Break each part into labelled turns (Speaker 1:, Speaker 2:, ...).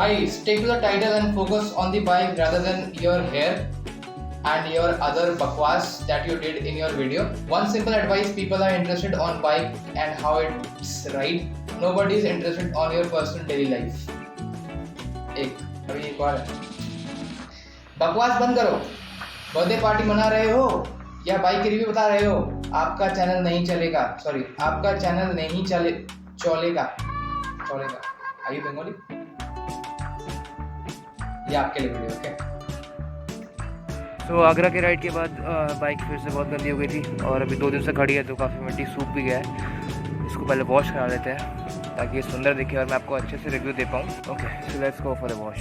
Speaker 1: Guys, stick to the title and focus on the bike rather than your hair and your other bakwas that you did in your video. One simple advice: people are interested on bike and how it's ride. Nobody is interested on your personal daily life. एक और है, बकवास बंद करो। Birthday party मना रहे हो या बाइक की रिव्यू बता रहे हो, आपका चैनल नहीं चलेगा। सॉरी, आपका चैनल नहीं चलेगा। Are you Bengali? ये आपके लिए वीडियो। ओके।
Speaker 2: तो आगरा के राइड के बाद बाइक फिर से बहुत गंदी हो गई थी और अभी 2 दिन से खड़ी है तो काफ़ी मिट्टी सूख भी गया है। इसको पहले वॉश करा लेते हैं ताकि ये सुंदर दिखे और मैं आपको अच्छे से रिव्यू दे पाऊँ। Okay, so let's go for a wash.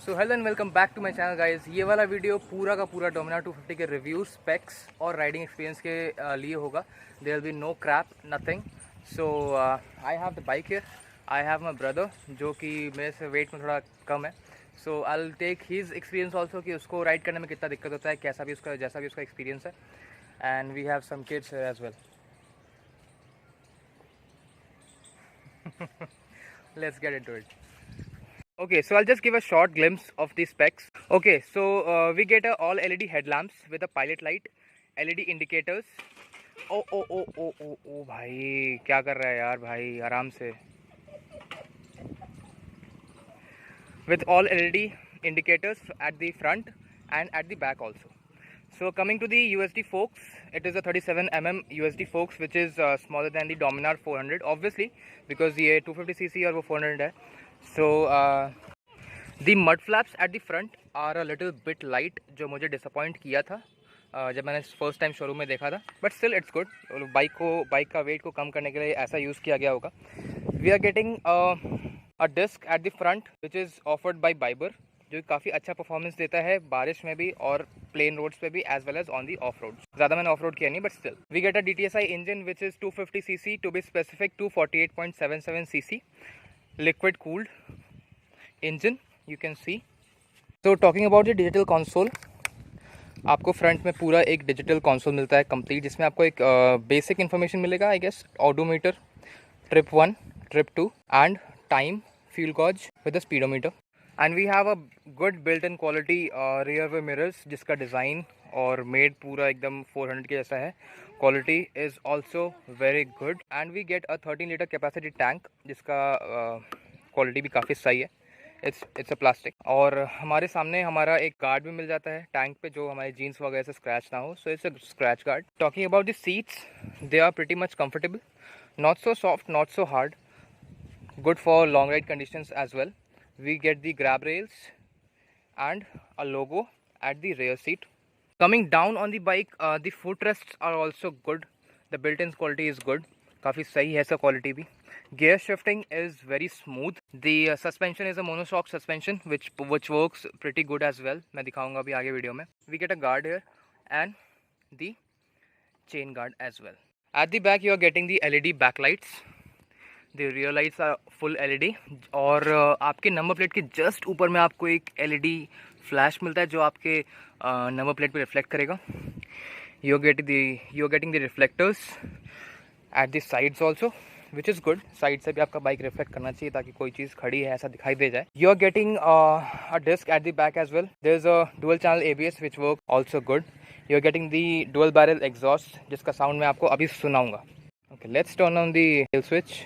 Speaker 2: So hello and welcome back to my channel guys. ये वाला वीडियो पूरा का पूरा डोमिनार 250 के रिव्यू, स्पेक्स और राइडिंग एक्सपीरियंस के लिए होगा। There will be no crap, nothing. So I have the bike here, I have my brother जो कि मेरे से वेट में थोड़ा कम है। So I will take his experience also कि उसको राइड करने में कितना दिक्कत होता है, कैसा भी उसका जैसा भी उसका एक्सपीरियंस है। And we have some kids as well. Let's get into it. Okay, so I'll just give a short glimpse of the specs. Okay, so we get a all LED headlamps with a pilot light, LED indicators. Oh भाई क्या कर रहा है यार भाई, आराम से। With all LED indicators at the front and at the back also. So coming to the USD forks, it is a 37 mm USD forks which is smaller than the Dominar 400 obviously because ये 250cc और वो 400 है। So the mud flaps at the front are a little bit light, जो मुझे disappoint किया था जब मैंने फर्स्ट टाइम शोरूम में देखा था, but still it's good. Bike का वेट को कम करने के लिए ऐसा यूज़ किया गया होगा। We are getting a disc at the front which is offered by Bybre, जो काफ़ी अच्छा परफॉर्मेंस देता है बारिश में भी और प्लेन रोड्स पे भी as well as on the off road. ज़्यादा मैंने ऑफ रोड किया नहीं, but still we get a DTSI engine which is 250cc to be specific, 248.77cc liquid cooled engine you can see. So talking about the digital console, आपको front में पूरा एक digital console मिलता है complete, जिसमें आपको एक बेसिक इन्फॉर्मेशन मिलेगा I guess, odometer, trip 1, trip 2 and time, fuel gauge with the speedometer. And we have a good built in quality rear view mirrors, जिसका डिज़ाइन और मेड पूरा एकदम 400 के जैसा है। Quality is also very good and we get a 13 litre capacity tank, जिसका quality भी काफ़ी सही है। It's a plastic. और हमारे सामने हमारा एक गार्ड भी मिल जाता है टैंक पे, जो हमारे जीन्स वगैरह से स्क्रैच ना हो। So it's a scratch guard. Talking about the seats, they are pretty much comfortable, not so soft, not so hard, good for long ride conditions as well. We get the grab rails and a logo at the rear seat. Coming down on the bike, the footrests are also good. The built-in quality is good. काफ़ी सही है इसका quality भी। Gear shifting is very smooth. The suspension is a monoshock suspension which works pretty good as well. मैं दिखाऊंगा अभी आगे video में। We get a guard here and the chain guard as well. At the back you are getting the LED backlights. The rear lights are full LED और आपके number plate के just ऊपर में आपको एक LED फ्लैश मिलता है जो आपके नंबर प्लेट पे रिफ्लेक्ट करेगा। You're getting the reflectors at the sides also, which is good. Side से भी आपका बाइक रिफ्लेक्ट करना चाहिए ताकि कोई चीज़ खड़ी है ऐसा दिखाई दे जाए। You are getting a disc at the back as well. There's a dual channel ABS which works also good. You are getting the dual barrel exhaust, जिसका साउंड मैं आपको अभी सुनाऊंगा। Okay, let's turn on the hill switch.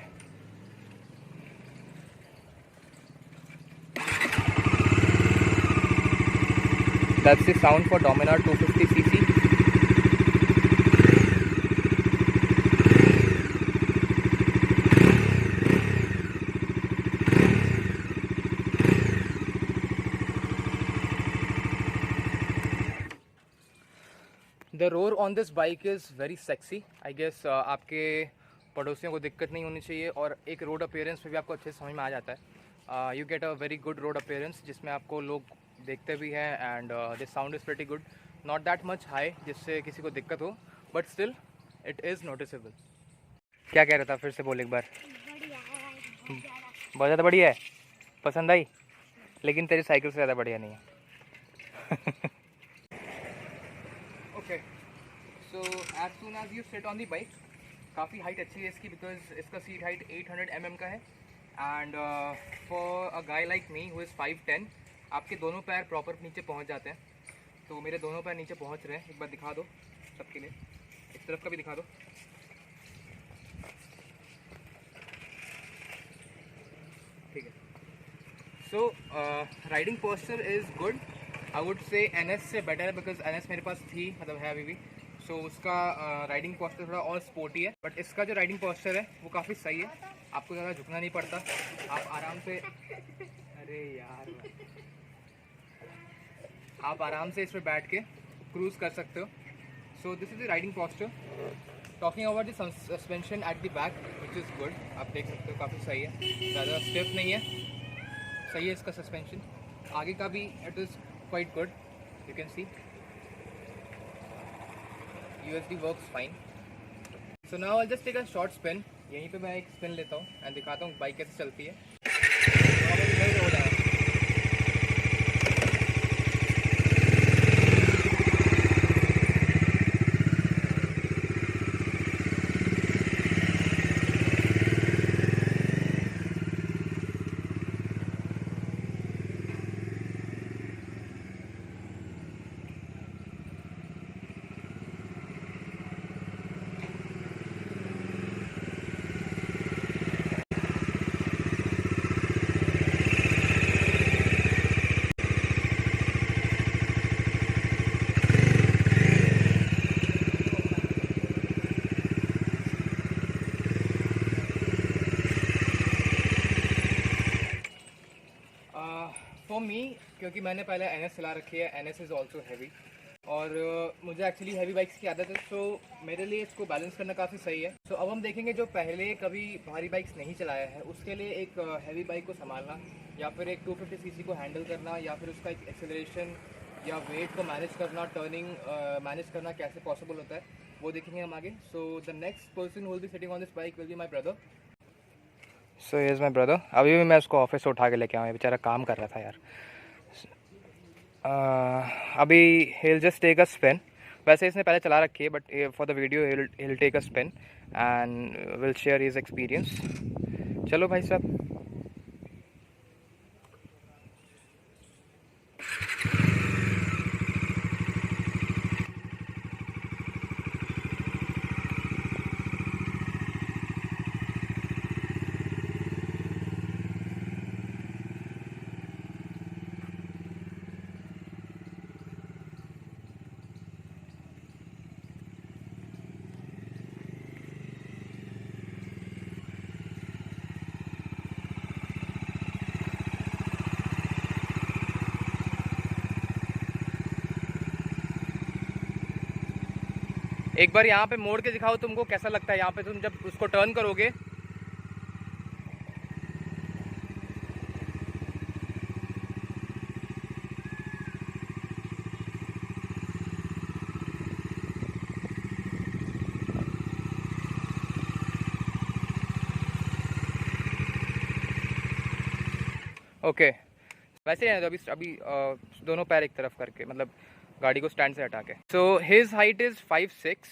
Speaker 2: That's the sound for Dominar 250cc. The roar on this bike is very sexy. I guess आपके पड़ोसियों को दिक्कत नहीं होनी चाहिए और एक रोड अपीयरेंस में भी आपको अच्छे से समझ में आ जाता है। You get a very good road appearance जिसमें आपको लोग देखते भी हैं and this sound is pretty good, not that much high जिससे किसी को दिक्कत हो, but still it is noticeable. क्या कह रहा था, फिर से बोल एक बार। बहुत ज़्यादा बढ़िया है, पसंद आई, लेकिन तेरी साइकिल से ज़्यादा बढ़िया नहीं है। Okay, so as soon as you sit on the bike, काफ़ी हाइट अच्छी है इसकी, बिकॉज इसका सीट हाइट 800 mm का है। And for a guy like me who is 5'10", आपके दोनों पैर प्रॉपर नीचे पहुंच जाते हैं। तो मेरे दोनों पैर नीचे पहुंच रहे हैं, एक बार दिखा दो सबके लिए, इस तरफ का भी दिखा दो। ठीक है, so riding posture is good. I would say NS से बेटर है, बिकॉज NS मेरे पास थी, मतलब है अभी भी। सो उसका राइडिंग पोस्चर थोड़ा और स्पोर्टी है, बट इसका जो राइडिंग पोस्चर है वो काफ़ी सही है। आपको ज़्यादा झुकना नहीं पड़ता, आप आराम से अरे यार, आप आराम से इस पर बैठ के क्रूज़ कर सकते हो। सो this is the riding posture. Talking about the suspension at the back, which is good. आप देख सकते हो काफ़ी सही है, ज़्यादा स्टिफ नहीं है, सही है इसका सस्पेंशन। आगे का भी it is quite good, you can see USD works fine. So now I just take a short spin. यहीं पे मैं एक स्पिन लेता हूँ एंड दिखाता हूँ बाइक कैसे चलती है। हो जाएगा। फॉर मी, क्योंकि मैंने पहले NS चला रखी है, NS इज़ ऑल्सो हैवी, और मुझे एक्चुअली हैवी बाइक्स की आदत है, सो मेरे लिए इसको बैलेंस करना काफ़ी सही है। सो अब हम देखेंगे जो पहले कभी भारी बाइक्स नहीं चलाया है उसके लिए एक हैवी बाइक को संभालना, या फिर एक 250 cc को हैंडल करना, या फिर उसका एक एक्सेलरेशन या वेट को मैनेज करना, टर्निंग मैनेज करना कैसे पॉसिबल होता है, वो देखेंगे हम आगे। So the next person who will be sitting on this bike will be my brother. So ये इज़ माई ब्रदर। अभी भी मैं उसको ऑफिस से उठा के लेके आया, बेचारा काम कर रहा था यार। अभी he'll just take a spin। वैसे इसने पहले चला रखी है, but for the video he'll take a spin and will share his experience। चलो भाई साहब। एक बार यहाँ पे मोड़ के दिखाओ तुमको कैसा लगता है यहाँ पे तुम जब उसको टर्न करोगे। ओके, वैसे है अभी अभी दोनों पैर एक तरफ करके, मतलब गाड़ी को स्टैंड से हटा के। सो हिज हाइट इज़ 5'6",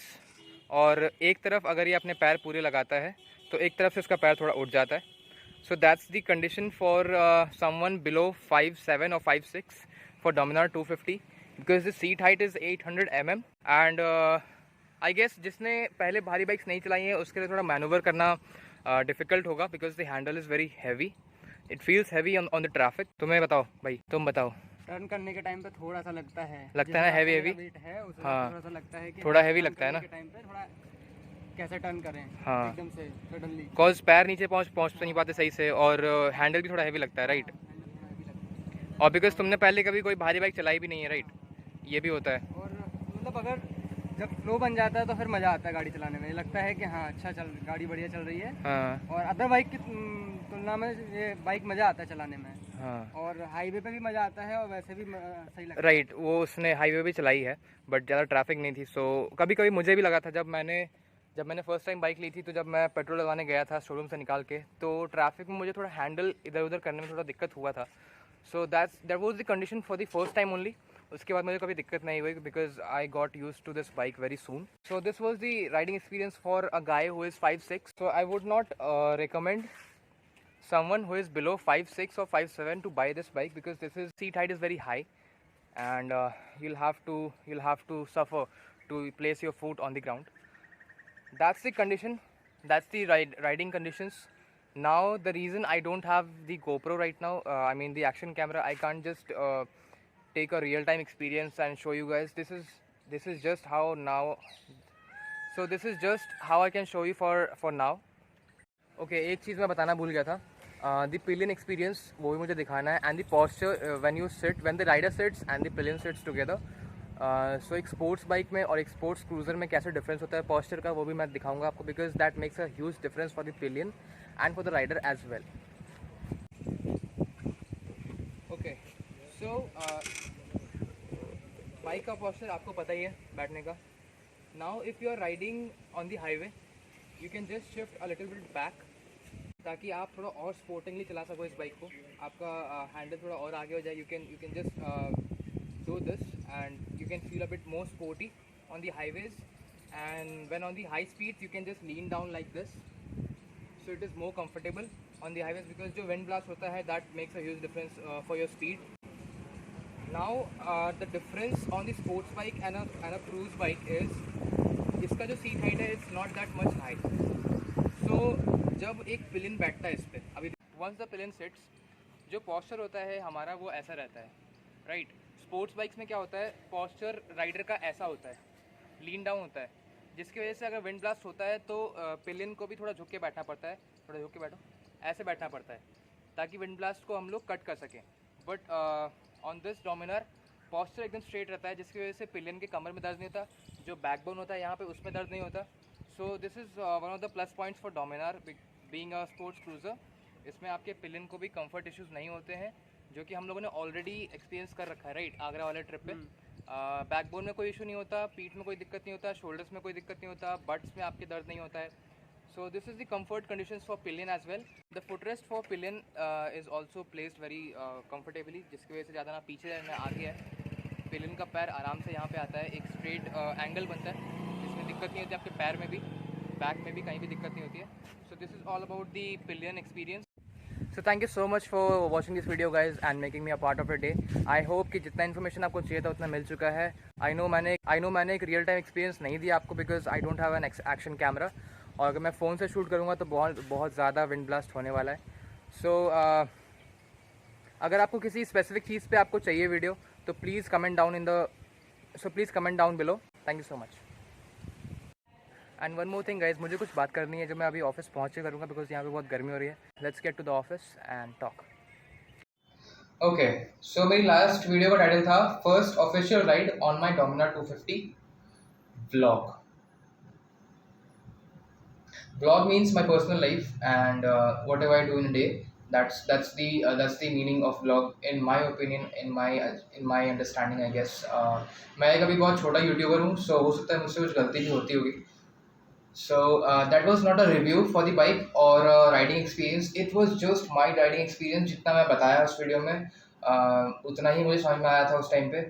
Speaker 2: और एक तरफ अगर ये अपने पैर पूरे लगाता है तो एक तरफ से उसका पैर थोड़ा उठ जाता है। So that's the condition for someone below 5'7" और 5'6" for Dominar 250, because the seat height is 800 mm। And I guess जिसने पहले भारी बाइक्स नहीं चलाई हैं उसके लिए थोड़ा मैनूवर करना डिफ़िकल्ट होगा, because the handle is very heavy, it feels heavy on the traffic. तुम्हें बताओ भाई, तुम बताओ।
Speaker 3: टर्न करने के टाइम पे थोड़ा सा लगता है
Speaker 2: ना हैवी हैवी,
Speaker 3: वेट है उसमें,
Speaker 2: हाँ
Speaker 3: थोड़ा सा लगता है कि
Speaker 2: थोड़ा हैवी लगता है ना
Speaker 3: टाइम पे थोड़ा कैसे टर्न करें,
Speaker 2: हाँ
Speaker 3: एकदम से सडनली,
Speaker 2: कॉज पैर नीचे पहुँच नहीं पाते सही से, और हैंडल भी थोड़ा हैवी लगता है, राइट। और बिकॉज तुमने पहले कभी कोई भारी बाइक चलाई भी नहीं है, राइट, ये भी होता है।
Speaker 3: और मतलब अगर जब फ्लो बन जाता है तो फिर मज़ा आता है गाड़ी चलाने में, लगता है कि हाँ अच्छा गाड़ी बढ़िया चल रही है।
Speaker 2: हाँ,
Speaker 3: और अदर बाइक की तुलना में ये बाइक मज़ा आता है चलाने में।
Speaker 2: हाँ,
Speaker 3: और हाईवे पे भी मज़ा आता है और वैसे भी सही लगता है।
Speaker 2: राइट, वो उसने हाईवे भी चलाई है, बट ज़्यादा ट्रैफिक नहीं थी। सो कभी कभी मुझे भी लगा था, जब मैंने फर्स्ट टाइम बाइक ली थी, तो जब मैं पेट्रोल लगाने गया था शोरूम से निकाल के, तो ट्रैफिक में मुझे थोड़ा हैंडल इधर उधर करने में थोड़ा दिक्कत हुआ था। So that was the condition for the first time only. उसके बाद मुझे कभी दिक्कत नहीं हुई because I got use to this bike very soon. So this was the riding experience for a guy who is 5'6". So I would not recommend someone who is below 5'6" or 5'7" to buy this bike because this is seat height is very high, and you'll have to suffer to place your foot on the ground. That's the condition. That's the riding conditions. Now the reason I don't have the GoPro right now, I mean the action camera, I can't just take a real-time experience and show you guys. This is just how now. So this is just how I can show you for now. Okay एक चीज़ मैं बताना भूल गया था. The pillion experience वो भी मुझे दिखाना है, and the posture when you sit, when the rider sits and the pillion sits together. So एक स्पोर्ट्स बाइक में और एक स्पोर्ट्स क्रूज़र में कैसे डिफरेंस होता है पॉस्चर का, वो भी मैं दिखाऊंगा आपको because that makes a huge difference for the pillion and for the rider as well. Okay so bike का पॉस्चर आपको पता ही है बैठने का. Now if you are riding on the highway you can just shift a little bit back ताकि आप थोड़ा और स्पोर्टिंगली चला सको इस बाइक को. आपका हैंडल थोड़ा और आगे हो जाए. You can just do this and you can feel a bit more sporty on the highways, and when on the high speed you can just lean down like this. So it is more comfortable on the highways because जो wind blast होता है that makes a huge difference for your speed. Now the difference on the sports bike and a cruise bike is इसका जो seat height है it's not that much high. So जब एक pillion बैठता है इस पर, अभी वंस द पिलियन सिट्स, जो पॉस्चर होता है हमारा वो ऐसा रहता है, राइट. स्पोर्ट्स बाइक्स में क्या होता है, पॉस्चर राइडर का ऐसा होता है, लीन डाउन होता है, जिसकी वजह से अगर विंड ब्लास्ट होता है तो पिलियन को भी थोड़ा झुक के बैठना पड़ता है. थोड़ा झुक के बैठो, ऐसे बैठना पड़ता है ताकि विंड ब्लास्ट को हम लोग कट कर सकें. But on this Dominar posture एकदम स्ट्रेट रहता है, जिसकी वजह से पिलियन के कमर में दर्द नहीं होता, जो बैकबोन होता है यहाँ पे उसमें दर्द नहीं होता. सो this is one of the plus points for Dominar being a sports cruiser. इसमें आपके पिलियन को भी कंफर्ट इश्यूज़ नहीं होते हैं, जो कि हम लोगों ने ऑलरेडी एक्सपीरियंस कर रखा है, राइट, आगरा वाले ट्रिप पे. बैकबोन में कोई इशू नहीं होता, पीठ में कोई दिक्कत नहीं होता, शोल्डर्स में कोई दिक्कत नहीं होता, बट्स में आपके दर्द नहीं होता है. So this is the comfort conditions for pillion as well. The footrest for pillion is also placed very comfortably, जिसकी वजह से ज़्यादा ना पीछे है ना आगे है. पिलियन का पैर आराम से यहाँ पे आता है, एक स्ट्रेट एंगल बनता है जिसमें दिक्कत नहीं होती आपके पैर में भी, बैक में भी कहीं भी दिक्कत नहीं होती है. So this is all about the pillion experience. So thank you so much for watching this video guys and making me a part of your day. I hope कि जितना इन्फॉर्मेशन आपको चाहिए था उतना मिल चुका है. आई नो मैंने एक रियल टाइम एक्सपीरियंस नहीं दिया आपको because I don't have an action camera, और अगर मैं फ़ोन से शूट करूँगा तो बहुत ज़्यादा विंड ब्लास्ट होने वाला है. सो अगर आपको किसी स्पेसिफिक चीज़ पे आपको चाहिए वीडियो तो please comment down below. Thank you so much. And one more thing guys, मुझे कुछ बात करनी है जो मैं अभी ऑफिस पहुँच के करूँगा बिकॉज यहाँ पे बहुत गर्मी हो रही है. Let's get to the office and talk.
Speaker 1: Okay so मेरी लास्ट वीडियो का टाइटल था first official ride on my Dominar 250 vlog. Vlog means my personal life and whatever I do in a day. That's the meaning of vlog in my opinion, in my understanding I guess. मैं एक अभी बहुत छोटा YouTuber हूँ, so हो सकता है मुझसे कुछ गलती भी होती होगी. So that was not a review for the bike or a riding experience. It was just my riding experience. जितना मैं बताया उस वीडियो में उतना ही मुझे समझ में आया था उस टाइम पे.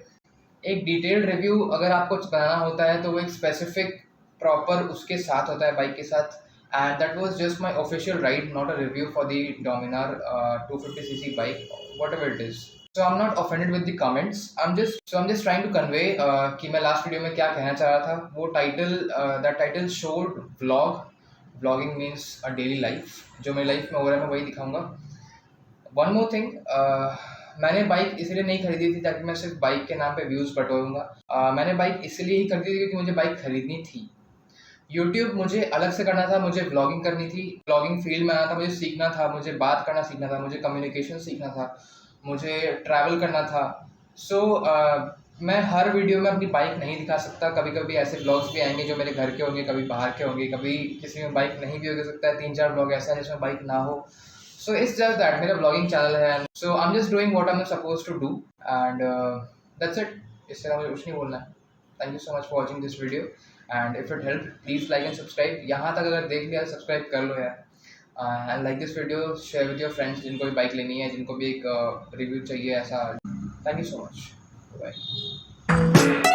Speaker 1: एक डिटेल्ड रिव्यू अगर आपको बनाना होता है तो वो एक स्पेसिफिक प्रॉपर उसके साथ होता है, बाइक के साथ. And that was just my official ride, not a review for the Dominar 250cc bike, whatever it is. So I'm not offended with the comments. I'm just trying to convey कि मैं last video में क्या कहना चाह रहा था. वो that title showed vlog. Vlogging means a daily life. जो मेरी लाइफ में हो रहा है मैं वही दिखाऊंगा. One more thing. मैंने बाइक इसलिए नहीं खरीदी थी ताकि मैं सिर्फ बाइक के नाम पे व्यूज़ बटोरूंगा. मैंने बाइक इसलिए ही खरीदी थी क्योंकि मुझे बाइक खरीदनी थी. यूट्यूब मुझे अलग से करना था, मुझे व्लॉगिंग करनी थी, व्लॉगिंग फील्ड में आना था, मुझे सीखना था, मुझे बात करना सीखना था, मुझे कम्युनिकेशन सीखना था, मुझे ट्रैवल करना था. सो मैं हर वीडियो में अपनी बाइक नहीं दिखा सकता. कभी कभी ऐसे व्लॉग्स भी आएंगे जो मेरे घर के होंगे, कभी बाहर के होंगे, कभी किसी में बाइक नहीं भी हो सकता है. 3-4 व्लॉग ऐसा है जिसमें बाइक ना हो. सो इट्स जस्ट दैट मेरा व्लॉगिंग चैनल है. So I am just doing what I am suppose to do and that's it. इससे मुझे कुछ नहीं बोलना है. Thank you so much for watching this video. And if it helped, please like and subscribe. यहाँ तक अगर देख लिया सब्सक्राइब कर लो यार. And like this video, share with your friends जिनको भी बाइक लेनी है, जिनको भी एक रिव्यू चाहिए ऐसा. Thank you so much. Bye.